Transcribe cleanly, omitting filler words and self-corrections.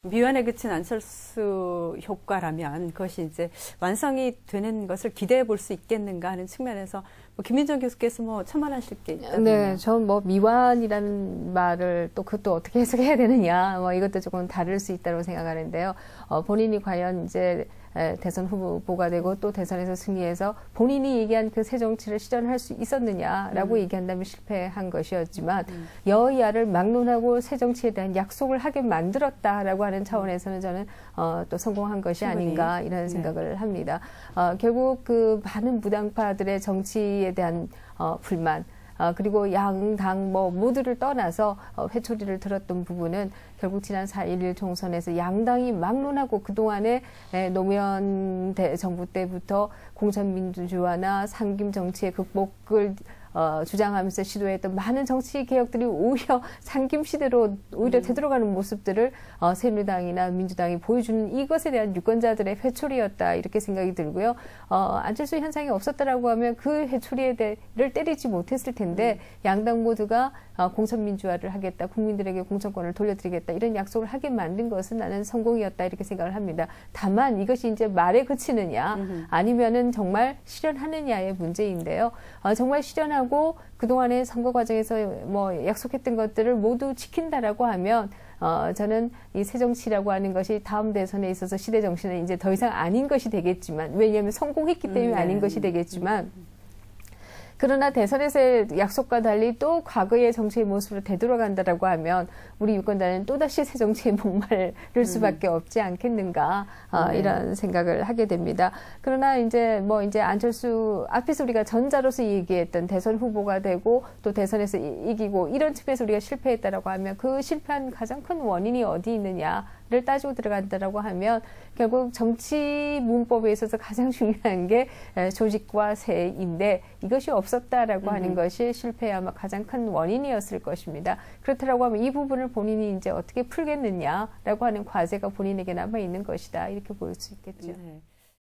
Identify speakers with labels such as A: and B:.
A: 미완에 그친 안철수 효과라면 그것이 이제 완성이 되는 것을 기대해 볼 수 있겠는가 하는 측면에서 김민정 교수께서 첨언하실 게 있다면요.
B: 네, 전 미완이라는 말을 또 그것도 어떻게 해석해야 되느냐, 이것도 조금 다를 수 있다고 생각하는데요. 본인이 과연 이제 대선 후보가 되고 또 대선에서 승리해서 본인이 얘기한 그 새 정치를 실현할 수 있었느냐라고 얘기한다면 실패한 것이었지만 여야를 막론하고 새 정치에 대한 약속을 하게 만들었다라고 하는 차원에서는 저는 또 성공한 것이 아닌가 이런 생각을 합니다. 결국 그 많은 무당파들의 정치에 대한 불만 그리고 양당 모두를 떠나서 회초리를 들었던 부분은 결국 지난 4.11 총선에서 양당이 막론하고 그동안에 노무현 정부 때부터 공천민주주의나 상김 정치의 극복을 주장하면서 시도했던 많은 정치 개혁들이 오히려 상김 시대로 오히려 되돌아가는 모습들을 새누리당이나 민주당이 보여주는 이것에 대한 유권자들의 회초리였다 이렇게 생각이 들고요. 안철수 현상이 없었다라고 하면 그 회초리를 때리지 못했을 텐데 양당 모두가 공천민주화를 하겠다, 국민들에게 공천권을 돌려드리겠다 이런 약속을 하게 만든 것은 나는 성공이었다 이렇게 생각을 합니다. 다만 이것이 이제 말에 그치느냐 아니면은 정말 실현하느냐의 문제인데요. 정말 실현하고 그동안의 선거 과정에서 약속했던 것들을 모두 지킨다라고 하면 저는 이 새정치라고 하는 것이 다음 대선에 있어서 시대 정신은 이제 더 이상 아닌 것이 되겠지만 왜냐하면 성공했기 때문에 아닌 것이 되겠지만 그러나 대선에서의 약속과 달리 또 과거의 정치의 모습으로 되돌아간다라고 하면 우리 유권자는 또다시 새 정치에 목마를 수밖에 없지 않겠는가 이런 생각을 하게 됩니다. 그러나 이제 안철수 앞에서 우리가 전자로서 얘기했던 대선 후보가 되고 또 대선에서 이기고 이런 측면에서 우리가 실패했다라고 하면 그 실패한 가장 큰 원인이 어디 있느냐를 따지고 들어간다라고 하면 결국 정치 문법에 있어서 가장 중요한 게 조직과 세인데 이것이 없었다라고 하는 것이 실패의 아마 가장 큰 원인이었을 것입니다. 그렇다라고 하면 이 부분을 본인이 이제 어떻게 풀겠느냐라고 하는 과제가 본인에게 남아 있는 것이다 이렇게 볼 수 있겠죠.
A: 네.